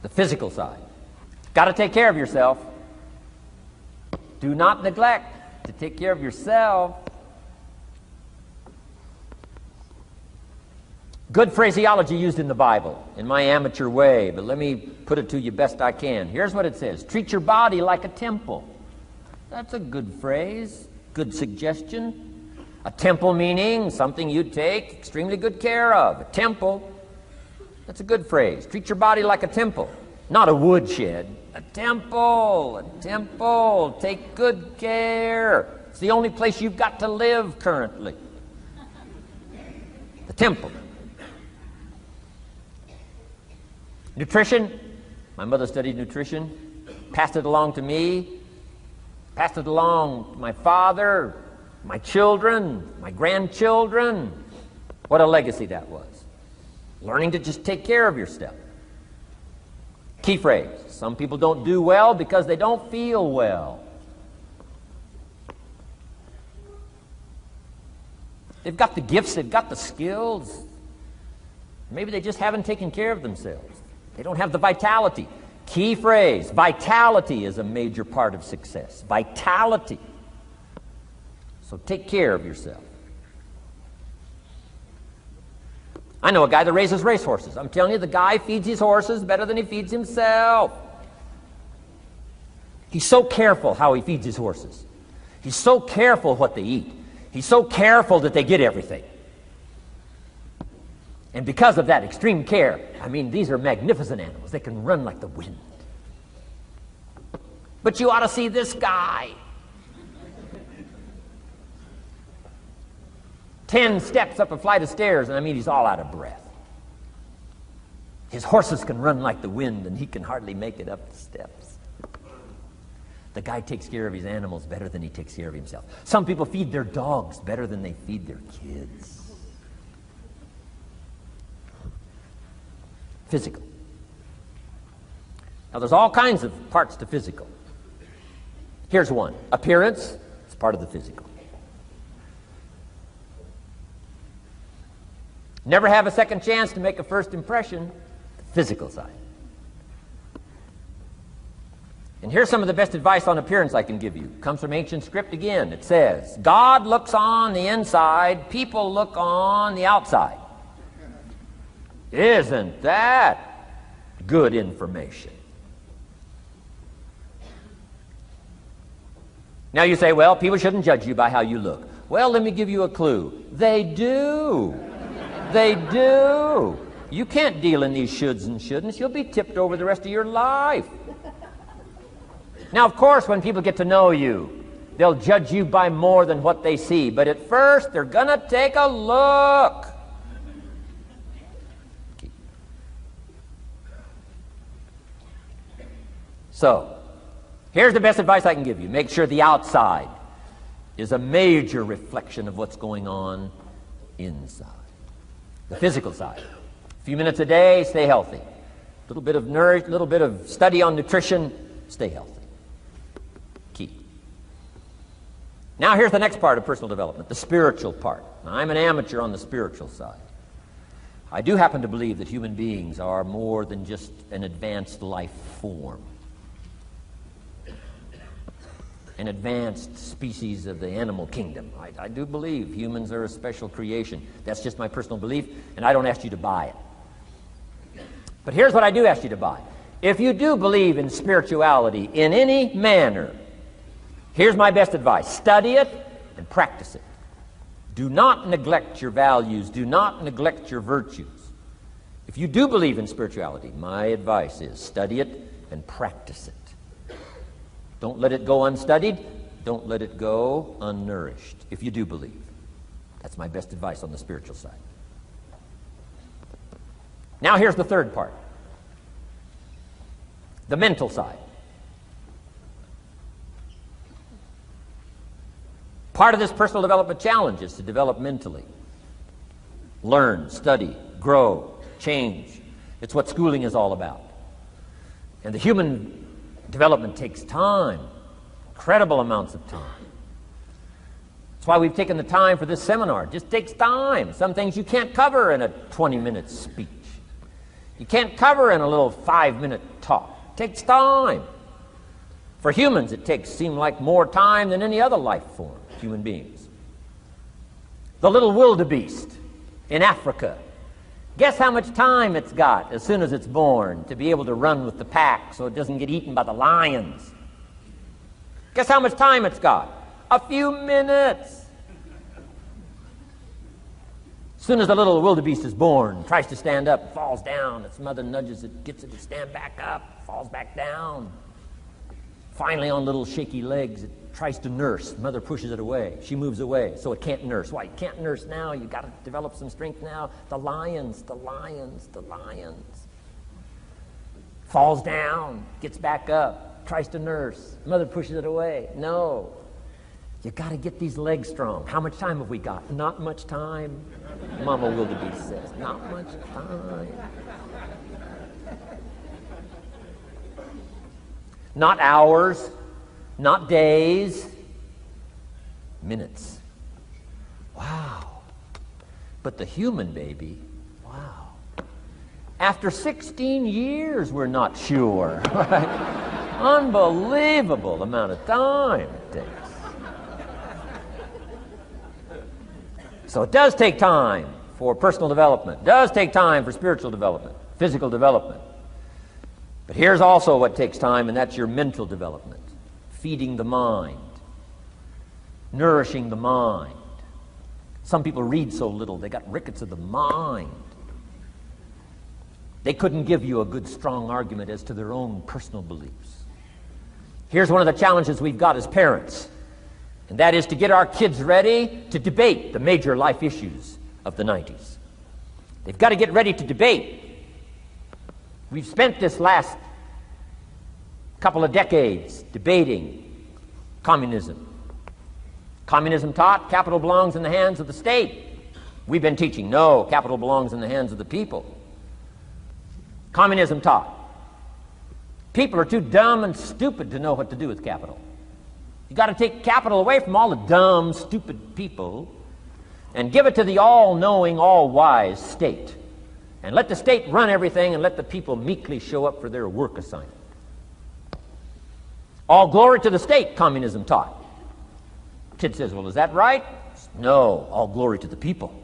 The physical side. Got to take care of yourself. Do not neglect to take care of yourself. Good phraseology used in the Bible, in my amateur way, but let me put it to you best I can. Here's what it says. Treat your body like a temple. That's a good phrase, good suggestion. A temple meaning something you take extremely good care of. A temple, that's a good phrase. Treat your body like a temple, not a woodshed. A temple, a temple. Take good care. It's the only place you've got to live currently. The temple. Nutrition. My mother studied nutrition, passed it along to me, passed it along to my father, my children, my grandchildren. What a legacy that was. Learning to just take care of yourself. Key phrase. Some people don't do well because they don't feel well. They've got the gifts, they've got the skills. Maybe they just haven't taken care of themselves. They don't have the vitality. Key phrase, vitality is a major part of success. Vitality. So take care of yourself. I know a guy that raises racehorses. I'm telling you, the guy feeds his horses better than he feeds himself. He's so careful how he feeds his horses. He's so careful what they eat. He's so careful that they get everything. And because of that extreme care, I mean, these are magnificent animals. They can run like the wind. But you ought to see this guy. 10 steps up a flight of stairs, and I mean, he's all out of breath. His horses can run like the wind, and he can hardly make it up the steps. The guy takes care of his animals better than he takes care of himself. Some people feed their dogs better than they feed their kids. Physical. Now, there's all kinds of parts to physical. Here's one. Appearance is part of the physical. Never have a second chance to make a first impression. The physical side. And here's some of the best advice on appearance I can give you. It comes from ancient script again. It says, God looks on the inside, people look on the outside. Isn't that good information? Now you say, well, people shouldn't judge you by how you look. Well, let me give you a clue. They do. They do. You can't deal in these shoulds and shouldn'ts. You'll be tipped over the rest of your life. Now, of course, when people get to know you, they'll judge you by more than what they see. But at first, they're going to take a look. So, here's the best advice I can give you. Make sure the outside is a major reflection of what's going on inside. The physical side. A few minutes a day, stay healthy. A little bit of nourish, little bit of study on nutrition, stay healthy. Key. Now here's the next part of personal development, the spiritual part. Now, I'm an amateur on the spiritual side. I do happen to believe that human beings are more than just an advanced life form. An advanced species of the animal kingdom. I do believe humans are a special creation. That's just my personal belief, and I don't ask you to buy it. But here's what I do ask you to buy. If you do believe in spirituality in any manner, here's my best advice. Study it and practice it. Do not neglect your values. Do not neglect your virtues. If you do believe in spirituality, my advice is study it and practice it. Don't let it go unstudied. Don't let it go unnourished, if you do believe. That's my best advice on the spiritual side. Now here's the third part. The mental side. Part of this personal development challenge is to develop mentally. Learn, study, grow, change. It's what schooling is all about. And the human development takes time, incredible amounts of time. That's why we've taken the time for this seminar. It just takes time. Some things you can't cover in a 20-minute speech. You can't cover in a little 5-minute talk. It takes time. For humans, it seems like more time than any other life form, human beings. The little wildebeest in Africa. Guess how much time it's got as soon as it's born to be able to run with the pack so it doesn't get eaten by the lions? Guess how much time it's got? A few minutes. As soon as the little wildebeest is born, tries to stand up, falls down. Its mother nudges it, gets it to stand back up, falls back down. Finally, on little shaky legs, it tries to nurse. Mother pushes it away. She moves away, so it can't nurse. Why? You can't nurse now. You've got to develop some strength now. The lions. Falls down, gets back up, tries to nurse. Mother pushes it away. No. You got to get these legs strong. How much time have we got? Not much time. Mama wildebeest says, not much time. Not hours, not days, minutes. Wow. But the human baby, wow. After 16 years, we're not sure. Right? Unbelievable amount of time it takes. So it does take time for personal development. It does take time for spiritual development, physical development. But here's also what takes time, and that's your mental development. Feeding the mind. Nourishing the mind. Some people read so little, they got rickets of the mind. They couldn't give you a good, strong argument as to their own personal beliefs. Here's one of the challenges we've got as parents, and that is to get our kids ready to debate the major life issues of the 90s. They've got to get ready to debate. We've spent this last couple of decades debating communism. Communism taught capital belongs in the hands of the state. We've been teaching, no, capital belongs in the hands of the people. Communism taught people are too dumb and stupid to know what to do with capital. You've got to take capital away from all the dumb, stupid people and give it to the all-knowing, all-wise state. And let the state run everything and let the people meekly show up for their work assignment. All glory to the state, communism taught. Kid says, well, is that right? No, all glory to the people.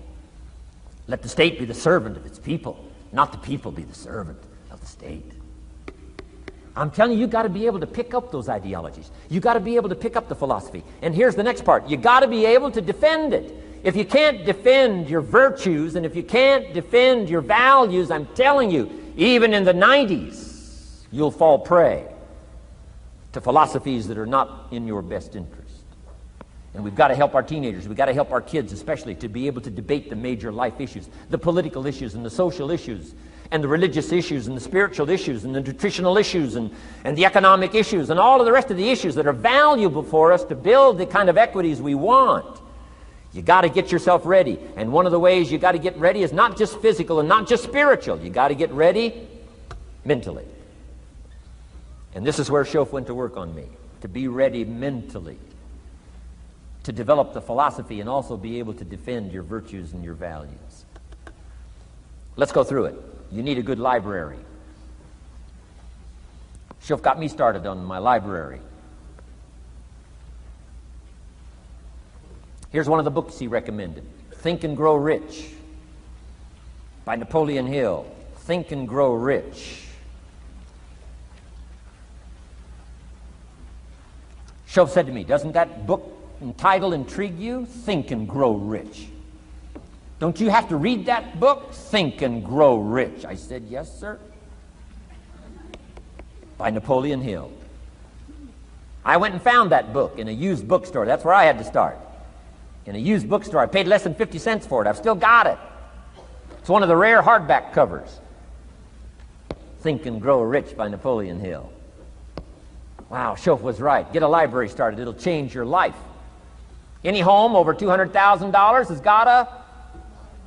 Let the state be the servant of its people, not the people be the servant of the state. I'm telling you, you've got to be able to pick up those ideologies. You've got to be able to pick up the philosophy. And here's the next part. You've got to be able to defend it. If you can't defend your virtues and if you can't defend your values, I'm telling you, even in the 90s, you'll fall prey to philosophies that are not in your best interest. And we've got to help our teenagers, we've got to help our kids especially to be able to debate the major life issues, the political issues and the social issues and the religious issues and the spiritual issues and the nutritional issues and the economic issues and all of the rest of the issues that are valuable for us to build the kind of equities we want. You got to get yourself ready. And one of the ways you got to get ready is not just physical and not just spiritual. You got to get ready mentally. And this is where Shof went to work on me, to be ready mentally, to develop the philosophy and also be able to defend your virtues and your values. Let's go through it. You need a good library. Shof got me started on my library. Here's one of the books he recommended. Think and Grow Rich by Napoleon Hill. Think and Grow Rich. Shof said to me, doesn't that book and title intrigue you? Think and Grow Rich. Don't you have to read that book? Think and Grow Rich. I said, yes, sir. By Napoleon Hill. I went and found that book in a used bookstore. That's where I had to start. In a used bookstore. I paid less than 50 cents for it. I've still got it. It's one of the rare hardback covers. Think and Grow Rich by Napoleon Hill. Wow, Shof was right. Get a library started. It'll change your life. Any home over $200,000 has got a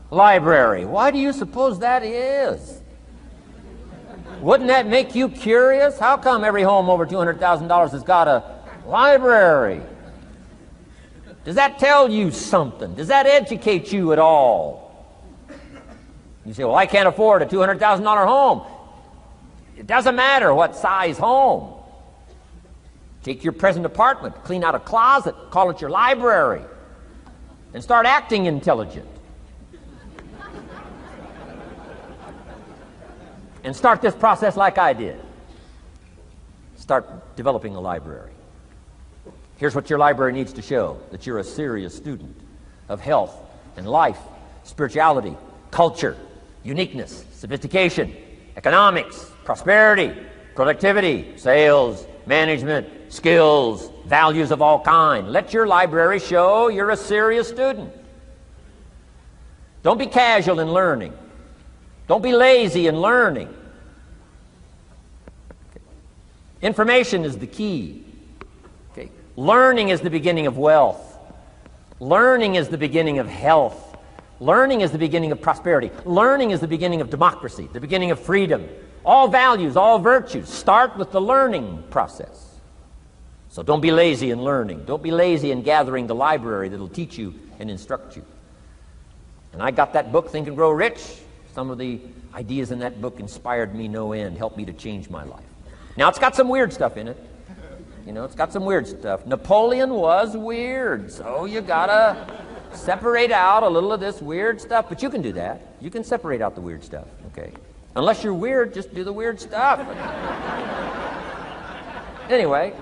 library. Why do you suppose that is? Wouldn't that make you curious? How come every home over $200,000 has got a library? Does that tell you something? Does that educate you at all? You say, well, I can't afford a $200,000 home. It doesn't matter what size home. Take your present apartment, clean out a closet, call it your library, and start acting intelligent. And start this process like I did. Start developing a library. Here's what your library needs to show: that you're a serious student of health and life, spirituality, culture, uniqueness, sophistication, economics, prosperity, productivity, sales, management, skills, values of all kinds. Let your library show you're a serious student. Don't be casual in learning. Don't be lazy in learning. Information is the key. Okay. Learning is the beginning of wealth. Learning is the beginning of health. Learning is the beginning of prosperity. Learning is the beginning of democracy, the beginning of freedom. All values, all virtues start with the learning process. So don't be lazy in learning. Don't be lazy in gathering the library that'll teach you and instruct you. And I got that book, Think and Grow Rich. Some of the ideas in that book inspired me no end, helped me to change my life. Now, it's got some weird stuff in it. You know, it's got some weird stuff. Napoleon was weird, so you gotta separate out a little of this weird stuff. But you can do that. You can separate out the weird stuff, okay? Unless you're weird, just do the weird stuff. Anyway,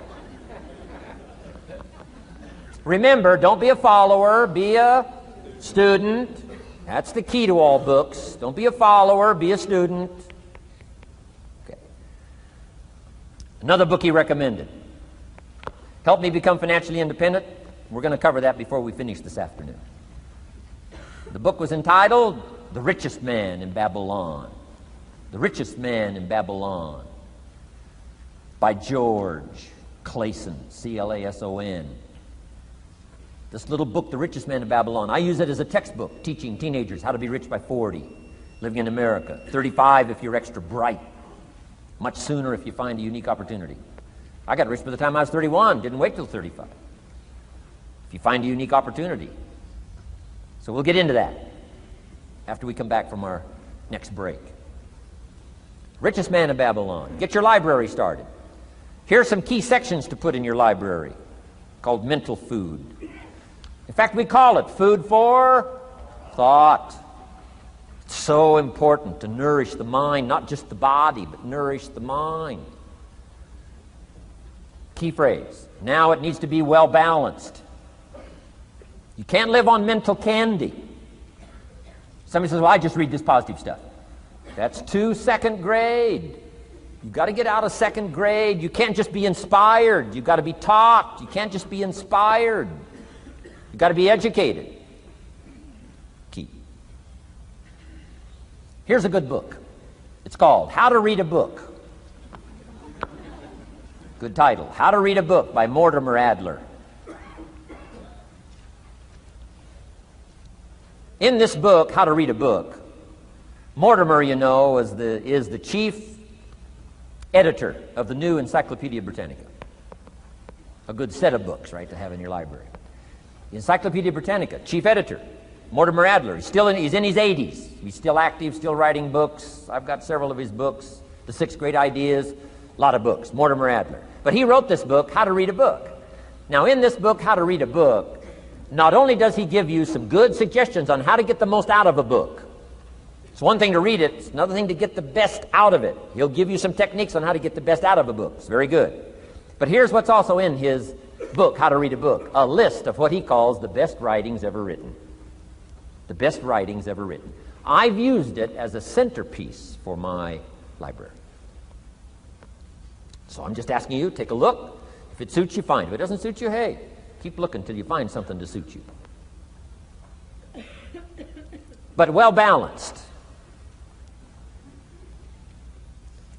remember, don't be a follower, be a student. That's the key to all books. Don't be a follower, be a student. Okay. Another book he recommended. Help Me Become Financially Independent. We're going to cover that before we finish this afternoon. The book was entitled The Richest Man in Babylon. The Richest Man in Babylon by George Clason, C-L-A-S-O-N. This little book, The Richest Man in Babylon, I use it as a textbook teaching teenagers how to be rich by 40, living in America. 35 if you're extra bright. Much sooner if you find a unique opportunity. I got rich by the time I was 31, didn't wait till 35. If you find a unique opportunity. So we'll get into that after we come back from our next break. Richest Man in Babylon. Get your library started. Here are some key sections to put in your library called mental food. In fact, we call it food for thought. It's so important to nourish the mind, not just the body, but nourish the mind. Key phrase. Now it needs to be well balanced. You can't live on mental candy. Somebody says, well, I just read this positive stuff. That's too second grade. You've got to get out of second grade. You can't just be inspired. You've got to be taught. You can't just be inspired. You've got to be educated. Key. Here's a good book. It's called How to Read a Book. Good title. How to Read a Book by Mortimer Adler. In this book, How to Read a Book, Mortimer, you know, is the chief editor of the new Encyclopedia Britannica. A good set of books, right, to have in your library. The Encyclopedia Britannica, chief editor, Mortimer Adler. He's in his 80s. He's still active, still writing books. I've got several of his books. The 6 Great Ideas, a lot of books. Mortimer Adler. But he wrote this book, How to Read a Book. Now, in this book, How to Read a Book, not only does he give you some good suggestions on how to get the most out of a book. It's one thing to read it, it's another thing to get the best out of it. He'll give you some techniques on how to get the best out of a book. It's very good. But here's what's also in his book, How to Read a Book, a list of what he calls the best writings ever written. The best writings ever written. I've used it as a centerpiece for my library. So I'm just asking you, take a look. If it suits you, fine. If it doesn't suit you, hey, keep looking until you find something to suit you. But well balanced.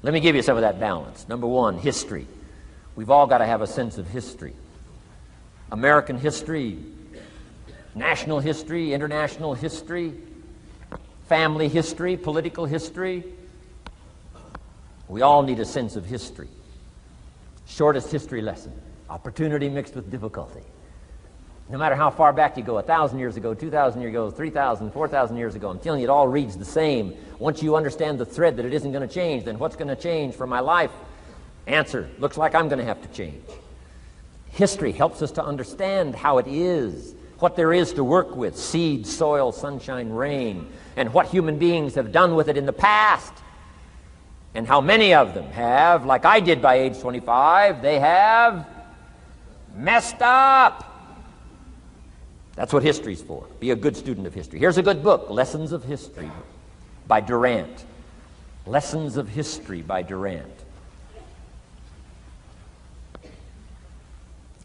Let me give you some of that balance. Number one, history. We've all got to have a sense of history. American history, national history, international history, family history, political history. We all need a sense of history. Shortest history lesson. Opportunity mixed with difficulty. No matter how far back you go, 1,000 years ago, 2,000 years ago, 3,000, 4,000 years ago, I'm telling you, it all reads the same. Once you understand the thread that it isn't going to change, then what's going to change for my life? Answer, looks like I'm going to have to change. History helps us to understand how it is, what there is to work with, seed, soil, sunshine, rain, and what human beings have done with it in the past. And how many of them have, like I did by age 25, they have messed up. That's what history's for. Be a good student of history. Here's a good book, Lessons of History by Durant. Lessons of History by Durant.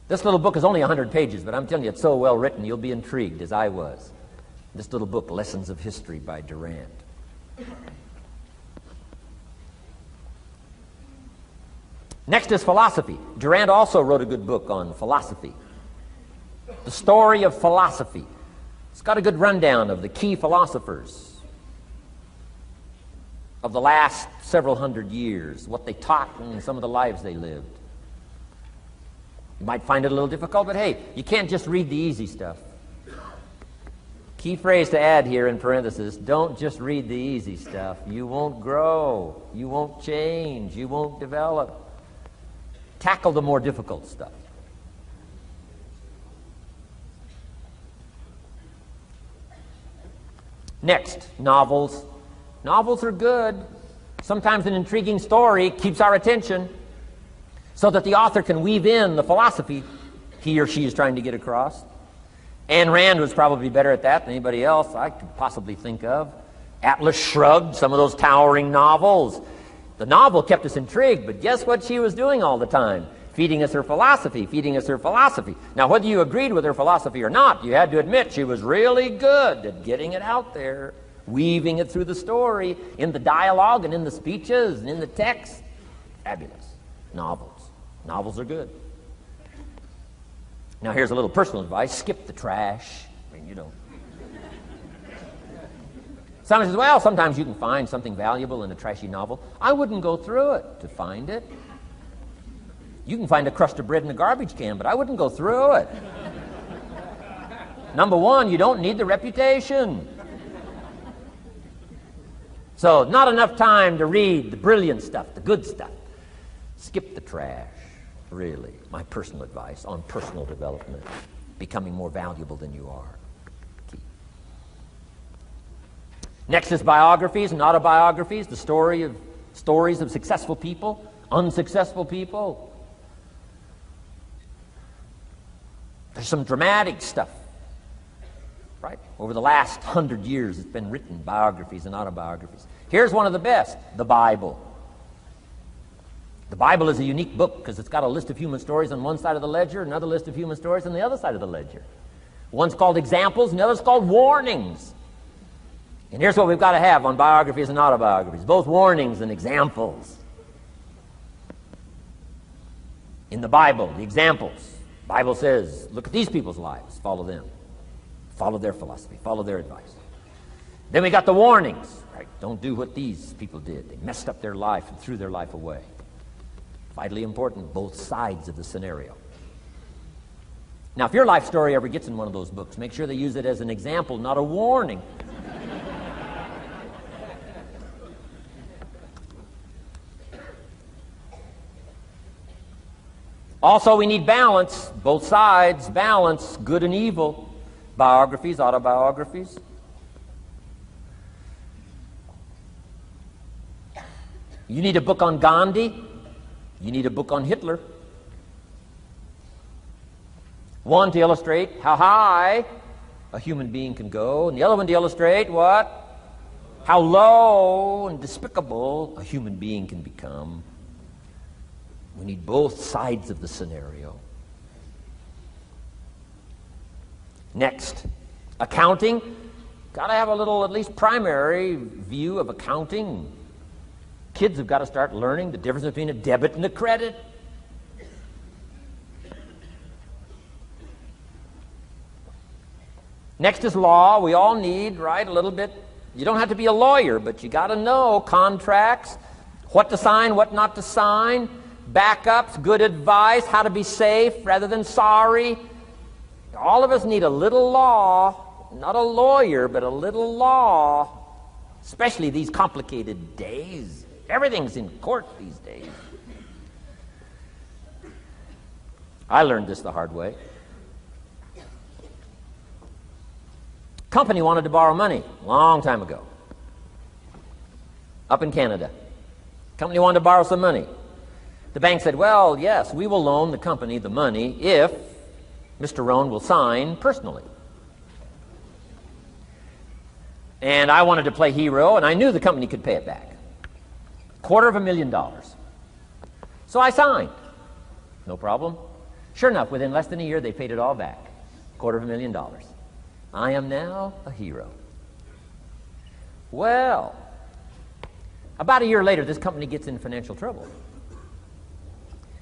This little book is only 100 pages, but I'm telling you, it's so well written, you'll be intrigued, as I was. This little book, Lessons of History by Durant. Next is philosophy. Durant also wrote a good book on philosophy. The Story of Philosophy. It's got a good rundown of the key philosophers of the last several hundred years, what they taught and some of the lives they lived. You might find it a little difficult, but hey, you can't just read the easy stuff. Key phrase to add here in parentheses, don't just read the easy stuff. You won't grow. You won't change. You won't develop. Tackle the more difficult stuff. Next, novels. Novels are good. Sometimes an intriguing story keeps our attention so that the author can weave in the philosophy he or she is trying to get across. Ayn Rand was probably better at that than anybody else I could possibly think of. Atlas Shrugged, some of those towering novels. The novel kept us intrigued, but guess what she was doing all the time? Feeding us her philosophy, feeding us her philosophy. Now, whether you agreed with her philosophy or not, you had to admit she was really good at getting it out there, weaving it through the story, in the dialogue and in the speeches and in the text. Fabulous. Novels. Novels are good. Now, here's a little personal advice. Skip the trash. I mean, you don't. Someone says, well, sometimes you can find something valuable in a trashy novel. I wouldn't go through it to find it. You can find a crust of bread in a garbage can, but I wouldn't go through it. Number one, you don't need the reputation. So, not enough time to read the brilliant stuff, the good stuff. Skip the trash, really. My personal advice on personal development, becoming more valuable than you are. Key. Next is biographies and autobiographies, the stories of successful people, unsuccessful people. There's some dramatic stuff, right? Over the last 100 years, it's been written, biographies and autobiographies. Here's one of the best, the Bible. The Bible is a unique book because it's got a list of human stories on one side of the ledger, another list of human stories on the other side of the ledger. One's called examples, and the other's called warnings. And here's what we've got to have on biographies and autobiographies, both warnings and examples. In the Bible, the examples. The Bible says, look at these people's lives, follow them. Follow their philosophy, follow their advice. Then we got the warnings, right? Don't do what these people did. They messed up their life and threw their life away. Vitally important, both sides of the scenario. Now, if your life story ever gets in one of those books, make sure they use it as an example, not a warning. Also, we need balance, both sides, balance, good and evil, biographies, autobiographies. You need a book on Gandhi. You need a book on Hitler. One to illustrate how high a human being can go, and the other one to illustrate what? How low and despicable a human being can become. We need both sides of the scenario. Next, accounting. Got to have a little, at least primary view of accounting. Kids have got to start learning the difference between a debit and a credit. Next is law. We all need, right, a little bit. You don't have to be a lawyer, but you got to know contracts, what to sign, what not to sign, backups, good advice, how to be safe rather than sorry. All of us need a little law, not a lawyer, but a little law, especially these complicated days. Everything's in court these days. I learned this the hard way. Company wanted to borrow money a long time ago, up in Canada. Company wanted to borrow some money. The bank said, well, yes, we will loan the company the money if Mr. Rohn will sign personally. And I wanted to play hero, and I knew the company could pay it back. $250,000. So I signed. No problem. Sure enough, within less than a year, they paid it all back. $250,000. I am now a hero. Well, about a year later, this company gets in financial trouble.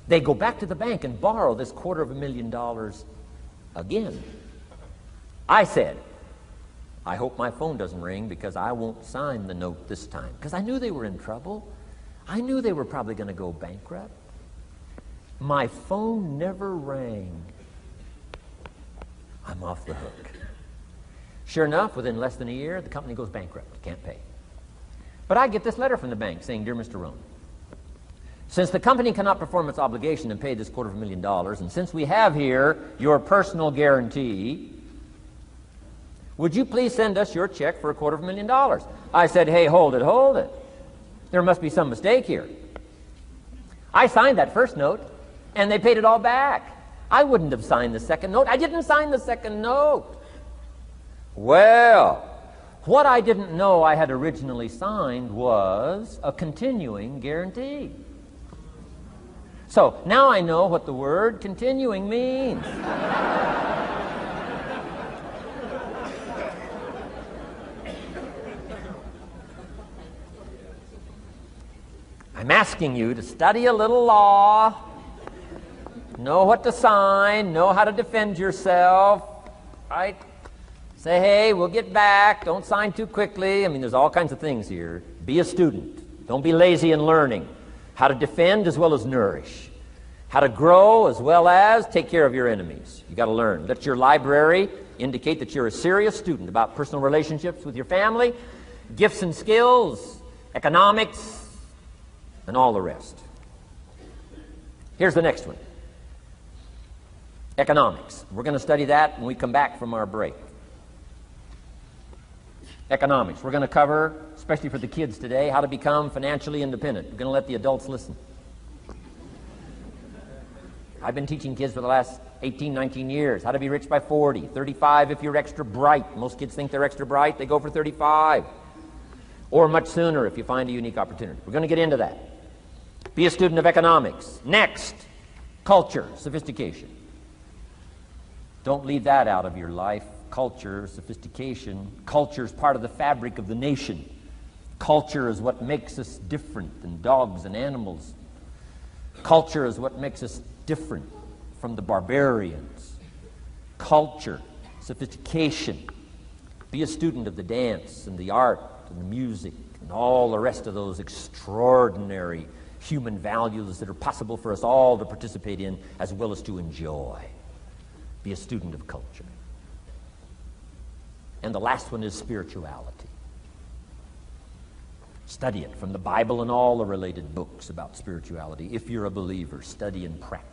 They go back to the bank and borrow this $250,000 again. I said, I hope my phone doesn't ring because I won't sign the note this time. Because I knew they were in trouble. I knew they were probably going to go bankrupt. My phone never rang. I'm off the hook. Sure enough, within less than a year, the company goes bankrupt. Can't pay. But I get this letter from the bank saying, Dear Mr. Rohn, since the company cannot perform its obligation and pay this $250,000, and since we have here your personal guarantee, would you please send us your check for $250,000? I said, hey, hold it. There must be some mistake here. I signed that first note, and they paid it all back. I wouldn't have signed the second note. I didn't sign the second note. Well, what I didn't know I had originally signed was a continuing guarantee. So now I know what the word continuing means. I'm asking you to study a little law, know what to sign, know how to defend yourself, right? Say, hey, we'll get back. Don't sign too quickly. I mean, there's all kinds of things here. Be a student. Don't be lazy in learning. How to defend as well as nourish. How to grow as well as take care of your enemies. You got to learn. Let your library indicate that you're a serious student about personal relationships with your family, gifts and skills, economics, and all the rest. Here's the next one. Economics. We're going to study that when we come back from our break. Economics. We're going to cover, especially for the kids today, how to become financially independent. We're going to let the adults listen. I've been teaching kids for the last 18, 19 years how to be rich by 40, 35 if you're extra bright. Most kids think they're extra bright. They go for 35. Or much sooner if you find a unique opportunity. We're going to get into that. Be a student of economics. Next, culture, sophistication. Don't leave that out of your life. Culture, sophistication. Culture is part of the fabric of the nation. Culture is what makes us different than dogs and animals. Culture is what makes us different from the barbarians. Culture, sophistication. Be a student of the dance and the art and the music and all the rest of those extraordinary human values that are possible for us all to participate in as well as to enjoy. Be a student of culture. And the last one is spirituality. Study it from the Bible and all the related books about spirituality. If you're a believer, study and practice.